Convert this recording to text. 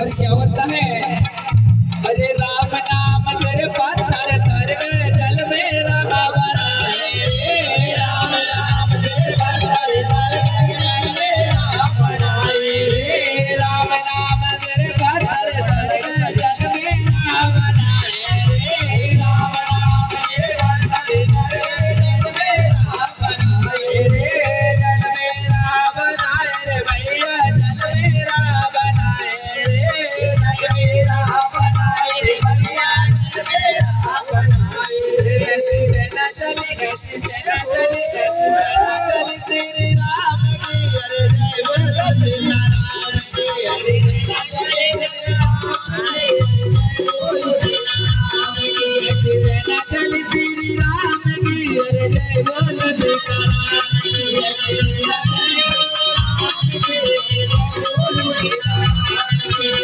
और क्या होता है? अरे राम नाम तेरे पत्थर तर गए जल में राम बनाए। राम नाम तेरे पत्थर तर गए जल में राम बनाए। राम नाम तेरे पत्थर तर गए जल में राम बनाए। राम नाम तेरे पत्थर तर गए जल में राम बनाए। जल में राम बनाए रे भैया, जल में राम बनाए रे, जल में राम बनाए रे भैया, जल में राम बनाए रे। सेना चली गई, सेना चली गई, सेना चली श्री राम की, अरे जय बोलो सीता राम की। अरे सेना चली श्री राम की, सेना चली श्री राम की, अरे जय बोलो सीता राम की।